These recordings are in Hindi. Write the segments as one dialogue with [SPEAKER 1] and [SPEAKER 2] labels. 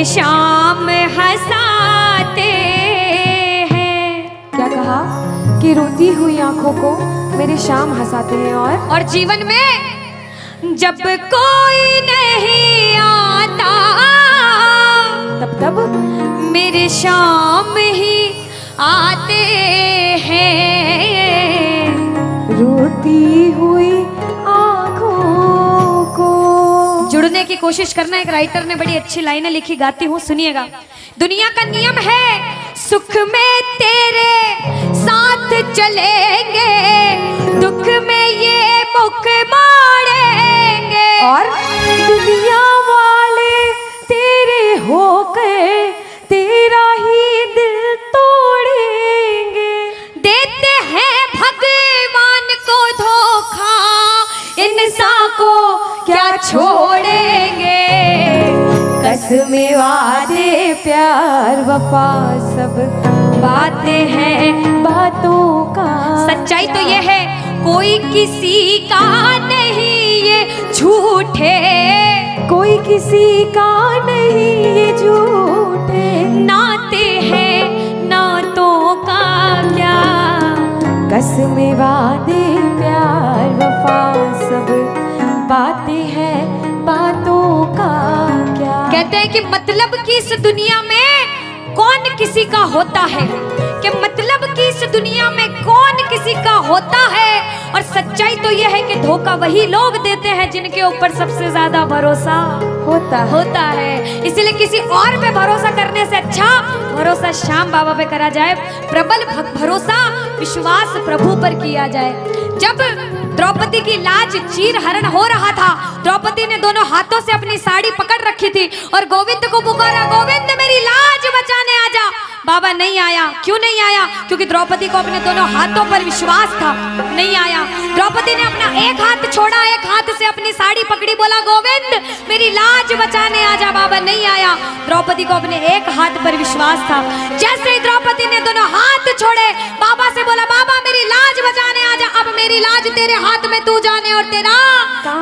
[SPEAKER 1] मेरे शाम हंसाते हैं।
[SPEAKER 2] क्या कहा कि रोती हुई आंखों को मेरे शाम हंसाते हैं।
[SPEAKER 1] और जीवन में जब कोई नहीं आता
[SPEAKER 2] तब
[SPEAKER 1] मेरे शाम ही आते हैं।
[SPEAKER 2] रोती हुई आंखों को
[SPEAKER 1] जुड़ने की कोशिश करना। एक राइटर ने बड़ी अच्छी लाइनें लिखी, गाती हूँ, सुनिएगा। दुनिया का नियम है सुख में तेरे साथ चलेंगे, दुख में ये मुख मोड़ेंगे।
[SPEAKER 2] और दुनिया वाले तेरे होकर तेरा ही दिल तोड़ेंगे।
[SPEAKER 1] देते हैं भगवान को धोखा, इंसान को क्या छोड़ेंगे।
[SPEAKER 2] कसमें वादे प्यार वफा सब बातें हैं बातों का।
[SPEAKER 1] सच्चाई तो ये है कोई किसी का नहीं ये झूठे,
[SPEAKER 2] कोई किसी का नहीं ये झूठे।
[SPEAKER 1] नाते हैं नातों का क्या।
[SPEAKER 2] कसमें वादे प्यार वफा सब बातें हैं बातों का क्या।
[SPEAKER 1] कहते हैं कि मतलब की इस दुनिया में कौन किसी का होता है, कि मतलब की इस दुनिया में कौन किसी का होता है। और सच्चाई तो यह है कि धोखा वही लोग देते हैं जिनके ऊपर सबसे ज्यादा भरोसा होता है। इसलिए किसी और पे भरोसा करने से अच्छा भरोसा श्याम बाबा पे करा जाए। प्रबल भरोसा विश्वास प्रभु पर किया जाए। जब द्रौपदी की लाज चीर हरण हो रहा था, द्रौपदी ने दोनों हाथों से अपनी साड़ी पकड़ रखी थी और गोविंद को पुकारा, गोविंद मेरी लाज बचाने आजा। बाबा नहीं आया। क्यों नहीं आया? क्योंकि द्रौपदी को अपने दोनों हाथों पर विश्वास था। नहीं आया। द्रौपदी ने अपना एक हाथ छोड़ा, एक हाथ से अपनी साड़ी पकड़ी, बोला गोविंद मेरी लाज बचाने आजा। बाबा नहीं आया। द्रौपदी को अपने एक हाथ पर विश्वास था। जैसे ही द्रौपदी ने दोनों हाथ छोड़े, बाबा से बोला बाबा मेरी लाज बचाने आजा। अब मेरी लाज तेरे हाथ में, तू जाने और तेरा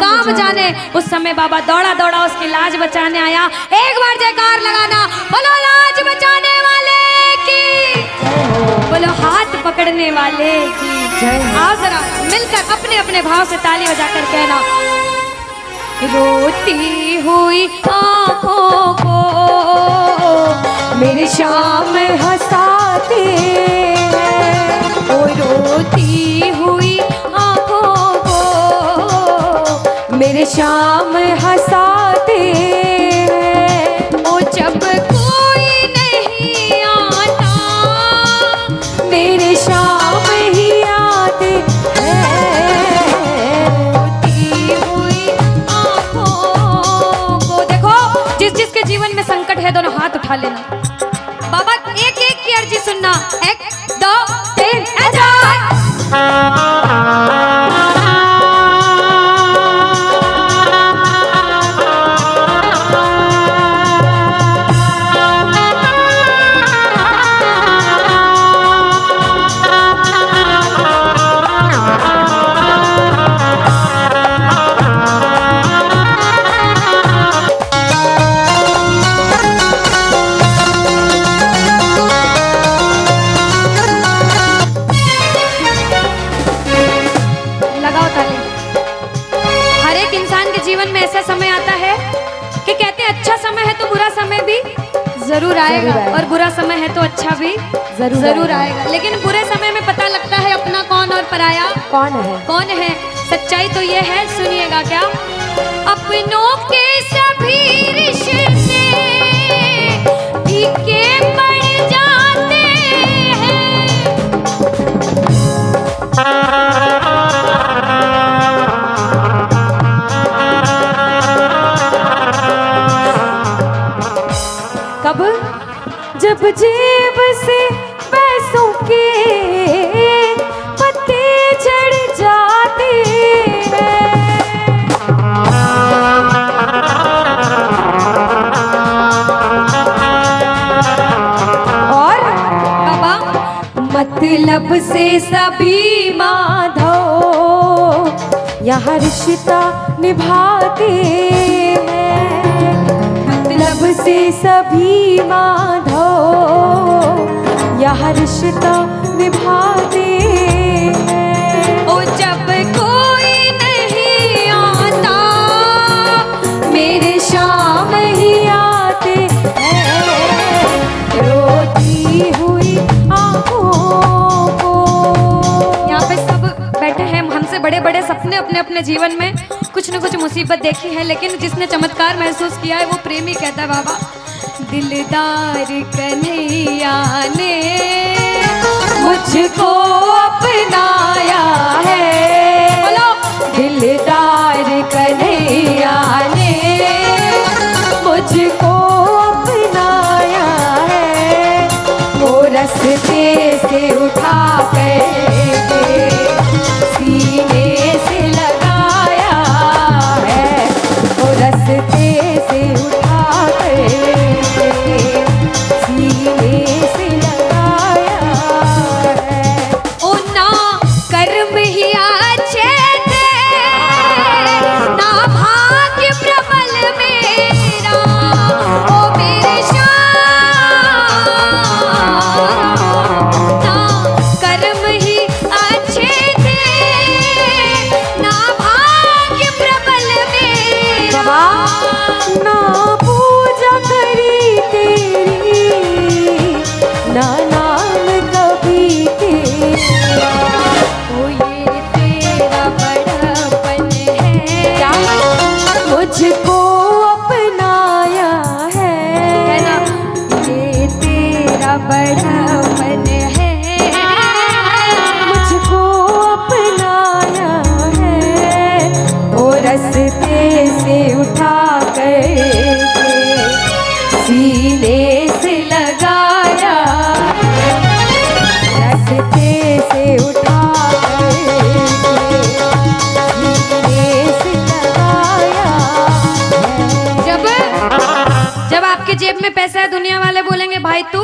[SPEAKER 1] काम जाने। उस समय बाबा दौड़ा दौड़ा उसकी लाज बचाने आया। एक बार जयकार लगाना, बोलो लाज बचाने वाले की, बोलो हाथ पकड़ने वाले की जय। आओ जरा मिलकर अपने अपने भाव से ताली बजाकर कहना, रोती हुई आंखों को
[SPEAKER 2] मेरे शाम हंसाते हैं।
[SPEAKER 1] ओ रोती हुई आंखों को
[SPEAKER 2] मेरे शाम हंसाते हैं।
[SPEAKER 1] ओ जब कोई नहीं आता
[SPEAKER 2] मेरे शाम ही आते हैं।
[SPEAKER 1] रोती हुई आंखों को। देखो जिस जिसके जीवन में संकट है दोनों हाथ उठा लेना। बाबा एक एक की अर्जी सुनना। 1 2 3 जरूर आएगा और बुरा समय है तो अच्छा भी जरूर आएगा। लेकिन बुरे समय में पता लगता है अपना कौन और पराया कौन है। सच्चाई तो ये है, सुनिएगा क्या। अपनों के सभी रिश्ते फीके पड़ जाते हैं।
[SPEAKER 2] कब? जब जेब से पैसों के पत्ते झड़ जाते हैं। और
[SPEAKER 1] बाबा
[SPEAKER 2] मतलब से सभी माधो यहाँ रिश्ता निभाते हैं। मतलब से सभी माधो यह रिश्ता निभाते हैं।
[SPEAKER 1] ओ जब कोई नहीं आता
[SPEAKER 2] मेरे शाम ही आते हैं, रोती हुई आंखों को।
[SPEAKER 1] यहाँ पे सब बैठे हैं, हमसे बड़े बड़े सपने अपने अपने जीवन में कुछ न कुछ मुसीबत देखी है, लेकिन जिसने चमत्कार महसूस किया है वो प्रेमी कहता है बाबा, दिलदार कन्हैया ने
[SPEAKER 2] मुझको अपनाया है,
[SPEAKER 1] बोलो
[SPEAKER 2] दिलदार कन्हैया ने मुझको अपनाया है। वो रस्ते से उठा कर सीने से लगाया है, वो रस्ते से उठा कर सीने से लगाया है।
[SPEAKER 1] ओ ना कर्म ही अच्छे थे, ना भाग्य प्रबल मेरा, ओ मेरे श्याम, ना कर्म ही अच्छे थे, ना भाग्य प्रबल मेरा।
[SPEAKER 2] ना पूजा करी तेरी, ना नाम कभी तेरा।
[SPEAKER 1] ओ ये तेरा बड़ापन है,
[SPEAKER 2] क्या मुझको अपनाया
[SPEAKER 1] है ना,
[SPEAKER 2] है,
[SPEAKER 1] ये तेरा बड़ापन है,
[SPEAKER 2] मुझको अपनाया है। वो रस्ते से उठा कर सीने से लगाया, रस्ते से उठा कर सीने से लगाया है।
[SPEAKER 1] जब आपके जेब में पैसा है दुनिया वाले बोलेंगे भाई तू,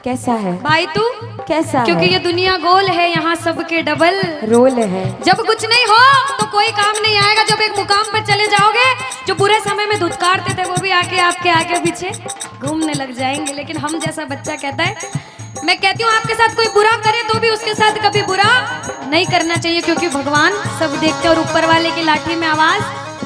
[SPEAKER 2] कैसा है,
[SPEAKER 1] भाई तू,
[SPEAKER 2] कैसा
[SPEAKER 1] क्योंकि
[SPEAKER 2] है?
[SPEAKER 1] ये दुनिया गोल है, यहाँ सबके डबल
[SPEAKER 2] रोल है।
[SPEAKER 1] जब कुछ नहीं हो तो कोई काम नहीं आएगा, जब एक मुकाम पर चले जाओगे जो बुरे समय में धुतकारते थे वो भी आके आपके आगे पीछे घूमने लग जाएंगे। लेकिन हम जैसा बच्चा कहता है, मैं कहती हूँ आपके साथ कोई बुरा करे तो भी उसके साथ कभी बुरा नहीं करना चाहिए, क्योंकि भगवान सब देखते हैं और ऊपर वाले की लाठी में आवाज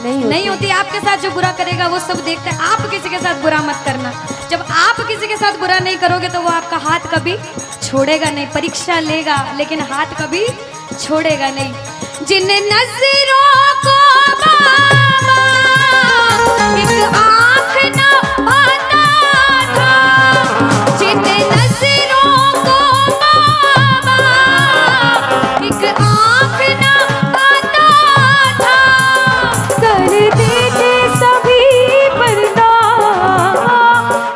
[SPEAKER 1] नहीं होती। आपके साथ जो बुरा करेगा वो सब देखते हैं। आप किसी के साथ बुरा मत करना, जब आप किसी के साथ बुरा नहीं करोगे तो वो आपका हाथ कभी छोड़ेगा नहीं, परीक्षा लेगा लेकिन हाथ कभी छोड़ेगा नहीं। जिन नजरों को बाबा एक आँख न पाता था, जिन नजरों को बाबा एक आँख न पाता था,
[SPEAKER 2] कर देते सभी पर्दा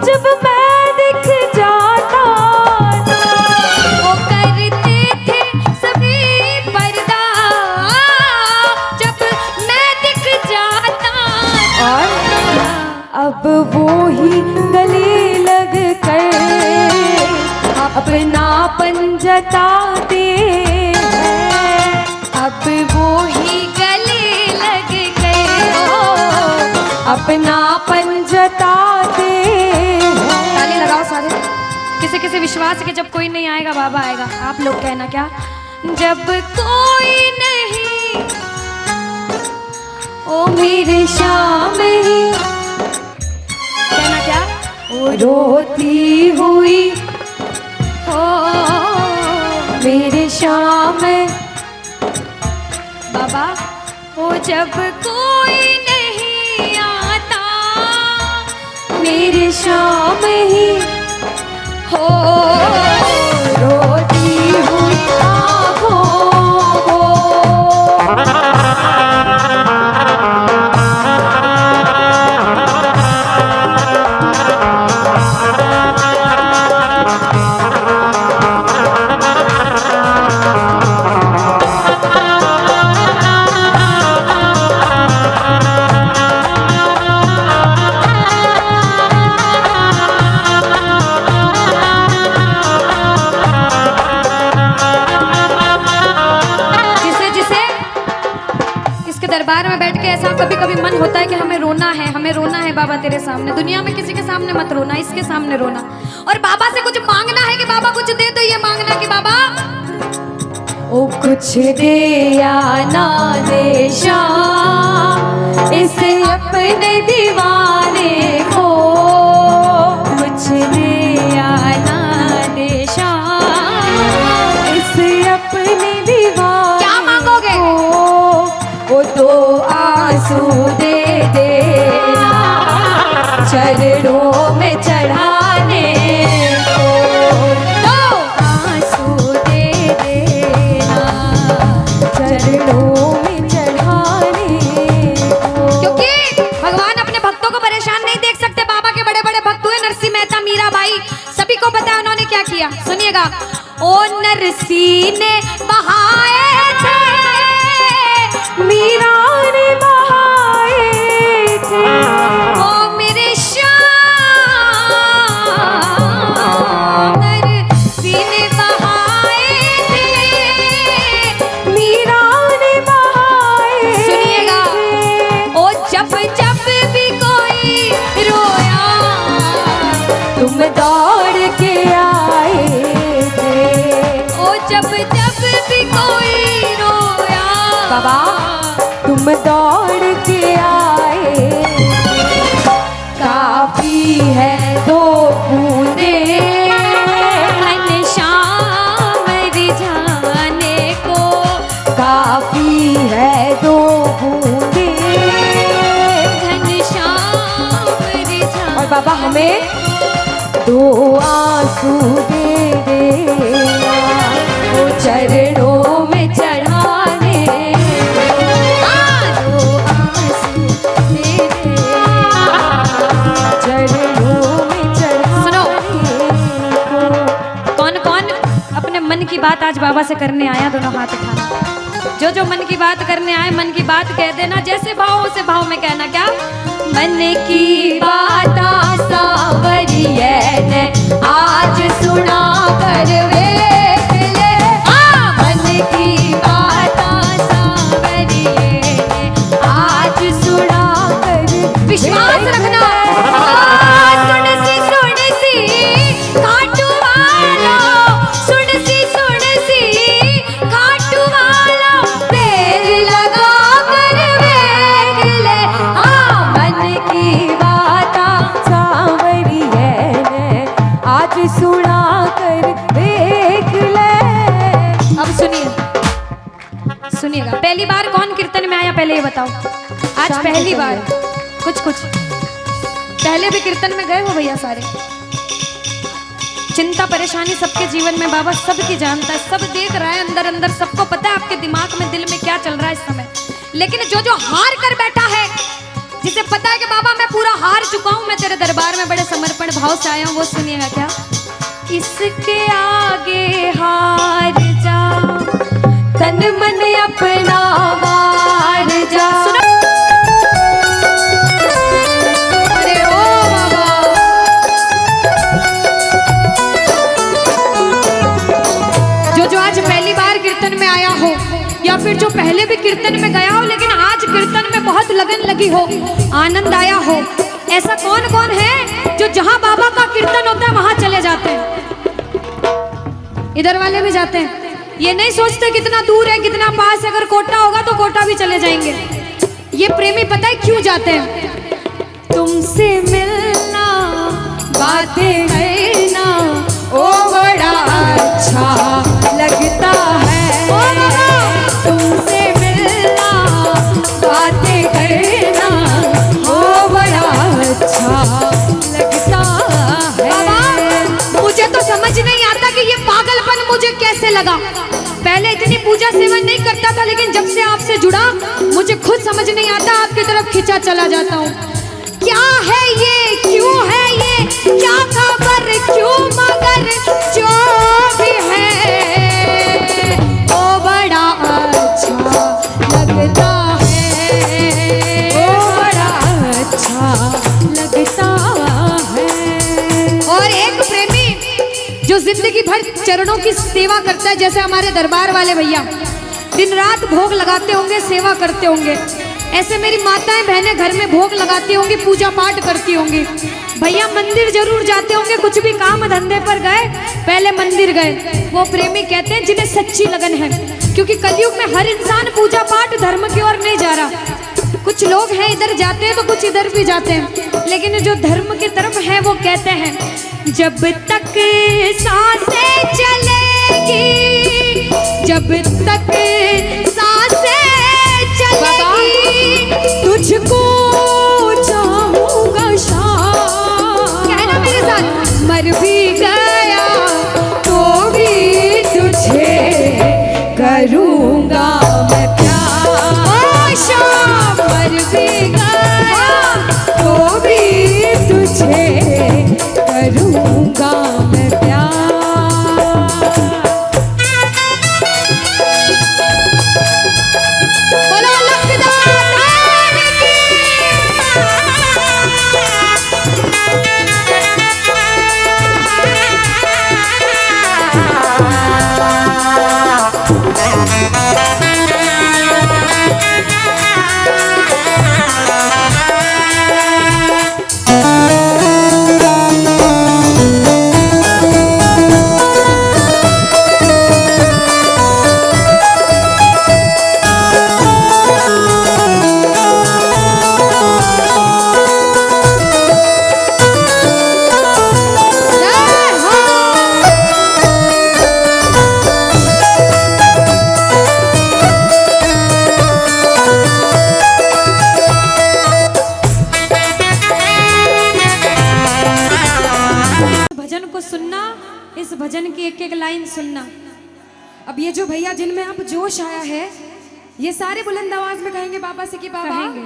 [SPEAKER 2] जब मैं दिख जाता था।
[SPEAKER 1] वो करते थे सभी पर्दा जब मैं दिख जाता था।
[SPEAKER 2] और अब वो ही गले लग कर अपनापन जताते हैं।
[SPEAKER 1] अब वो ही गले लग गए,
[SPEAKER 2] अपनापन जताते हैं।
[SPEAKER 1] ताली लगाओ सारे। किसी किसी विश्वास के जब कोई नहीं आएगा बाबा आएगा। आप लोग कहना क्या, जब कोई नहीं ओ मेरे शाम ही, कहना क्या,
[SPEAKER 2] वो रोती हुई
[SPEAKER 1] ओ
[SPEAKER 2] मेरे शाम
[SPEAKER 1] बाबा, ओ जब कोई नहीं आता
[SPEAKER 2] मेरे शाम ही
[SPEAKER 1] हो,
[SPEAKER 2] रोती हुई आँखों को।
[SPEAKER 1] ऐसा कभी कभी मन होता है कि हमें रोना है बाबा तेरे सामने। दुनिया में किसी के सामने मत रोना, इसके सामने रोना। और बाबा से कुछ मांगना है कि बाबा कुछ दे, तो ये मांगना कि बाबा
[SPEAKER 2] ओ कुछ दे या ना दे शाम इसे अपने दीवाने को, कुछ दे या ना दे शाम इसे अपने दीवाने
[SPEAKER 1] क्या मांगोगे?
[SPEAKER 2] वो तो आंसू दे देना चरणों में चढ़ाने को,
[SPEAKER 1] तो
[SPEAKER 2] आंसू दे देना चरणों में चढ़ाने को।
[SPEAKER 1] क्योंकि भगवान अपने भक्तों को परेशान नहीं देख सकते। बाबा के बड़े बड़े भक्त हुए, नरसिंह मेहता, मीराबाई, सभी को पता है उन्होंने क्या किया। सुनिएगा। ओ नरसिंह ने बहाए थे,
[SPEAKER 2] मीरा ने बहाए थे,
[SPEAKER 1] ओ मेरे श्याम, नरसिंह ने बहाए थे,
[SPEAKER 2] मीरा ने बहाए।
[SPEAKER 1] सुनिएगा। ओ जब जब भी कोई रोया,
[SPEAKER 2] तुम दौड़ के आए थे।
[SPEAKER 1] ओ जब जब भी कोई रोया,
[SPEAKER 2] बाबा तुम दौड़ के आए, काफी है दो बूंदे
[SPEAKER 1] घनश्याम रिझाने को,
[SPEAKER 2] काफी है दो बूंदे।
[SPEAKER 1] घनश्याम रिझाने।
[SPEAKER 2] और बाबा हमें दो आंसू दे देना वो चरणों में चढ़ाने, दो आंसू दे देना चरणों में चढ़ाने को।
[SPEAKER 1] कौन कौन अपने मन की बात आज बाबा से करने आया, दोनों हाथ उठाना। जो जो मन की बात करने आए, मन की बात कह देना। जैसे भाव उसे भाव में कहना। क्या? मन की बात सावरिये ने आज सुना कर वेख ले, मन की बात सावरिये ने आज सुना कर। विश्वास रखना। सुन सी खाटू वाला, सुन सी खाटू वाला, पैर लगा कर वेख ले, मन की बात
[SPEAKER 2] सावरिये ने आज सुना कर देख ले।
[SPEAKER 1] अब सुनिएगा। पहली बार कौन कीर्तन में आया, पहले ये बताओ। आज
[SPEAKER 2] शाम
[SPEAKER 1] पहली
[SPEAKER 2] को
[SPEAKER 1] बार। कुछ पहले भी कीर्तन में गए हो भैया सारे? चिंता परेशानी सबके जीवन में बाबा सबकी जानता है, सब देख रहा है अंदर अंदर, सबको पता है आपके दिमाग में, दिल में क्या चल रहा है इस समय। लेकिन जो हार कर बैठा है, जिसे पता है कि बाबा मैं पूरा हार चुका हूं, मैं तेरे दरबार में बड़े समर्पण भाव से आया हूं, वो सुनिएगा। क्या? इसके आगे हार जा,
[SPEAKER 2] तन मन अपना वार जा।
[SPEAKER 1] अरे ओ बाबा, जो आज पहली बार कीर्तन में आया हो, या फिर जो पहले भी कीर्तन में गया हो, लेकिन आज कीर्तन में बहुत लगन लगी हो, आनंद आया हो, ऐसा कौन कौन है जो जहां बाबा का कीर्तन होता है वहां चले जाते हैं? इधर वाले भी जाते हैं। ये नहीं सोचते कितना दूर है कितना पास है, अगर कोटा होगा तो कोटा भी चले जाएंगे। ये प्रेमी पता है क्यों जाते हैं?
[SPEAKER 2] तुमसे मिलना बातें करना ओ बड़ा अच्छा लगता है, तुमसे मिलना बातें करना ओ बड़ा अच्छा लगता है।
[SPEAKER 1] बाबा मुझे तो समझ नहीं आता कि ये पागलपन मुझे कैसे लगा। पहले इतनी पूजा सेवन नहीं करता था, लेकिन जब से आपसे जुड़ा मुझे खुद समझ नहीं आता, आपकी तरफ खिंचा चला जाता हूँ। क्या है ये, क्यों है ये, क्या खबर, क्यों, मगर जो भी है वो बड़ा अच्छा लगता है,
[SPEAKER 2] ओ बड़ा अच्छा लगता है।
[SPEAKER 1] और एक प्रेमी जो जिंदगी भर चरणों की सेवा करता है, जैसे हमारे दरबार वाले भैया दिन रात भोग लगाते होंगे, सेवा करते होंगे, ऐसे मेरी माताएं बहनें घर में भोग लगाती होंगी, पूजा पाठ करती होंगी। भैया मंदिर जरूर जाते होंगे, कुछ भी काम धंधे पर गए पहले मंदिर गए। वो प्रेमी कहते हैं जिन्हें सच्ची लगन है, क्योंकि कलयुग में हर इंसान पूजा पाठ धर्म की ओर नहीं जा रहा। कुछ लोग हैं इधर जाते हैं तो कुछ इधर भी जाते हैं, लेकिन जो धर्म की तरफ है वो कहते हैं जब तक सांसें चलेगी, जब तक सांसें चलेगी, तुझको चाहूंगा शाम। कहना मेरे साथ, मर भी गया तो भी तुझे करूंगा मैं प्यार। ओ शाम, मर भी गया तो भी तुझे करूंगा मैं प्यार। बोलो लखदार की। इस भजन की एक एक लाइन सुनना।
[SPEAKER 2] अब ये जो भैया जिनमें अब जोश आया है, ये सारे बुलंद आवाज में कहेंगे बाबा से कि बाबा
[SPEAKER 1] कहेंगे।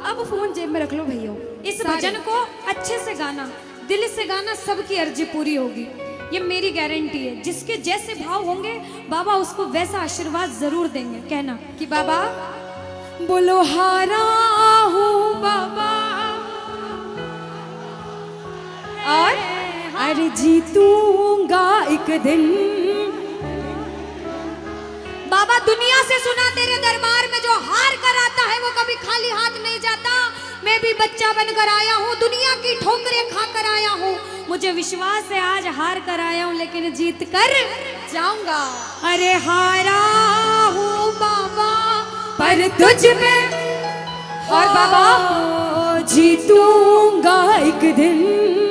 [SPEAKER 2] अब फोन जेब में रख लो भैया।
[SPEAKER 1] इस भजन को अच्छे से गाना, दिल से गाना, सबकी अर्जी पूरी होगी, ये मेरी गारंटी है। जिसके जैसे भाव होंगे बाबा उसको वैसा आशीर्वाद जरूर देंगे। कहना
[SPEAKER 2] कि बाबा बोलो हारा हूँ बाबा और अरे जीतूंगा एक दिन।
[SPEAKER 1] बाबा दुनिया से सुना तेरे दरबार में जो हार कर आता है वो कभी खाली हाथ नहीं जाता। मैं भी बच्चा बनकर आया हूँ, दुनिया की ठोकरें खाकर आया हूँ। मुझे विश्वास है आज हार कर आया हूँ लेकिन जीत कर
[SPEAKER 2] जाऊंगा।
[SPEAKER 1] अरे हारा हूँ बाबा
[SPEAKER 2] पर तुझ में और बाबा जीतूंगा एक दिन।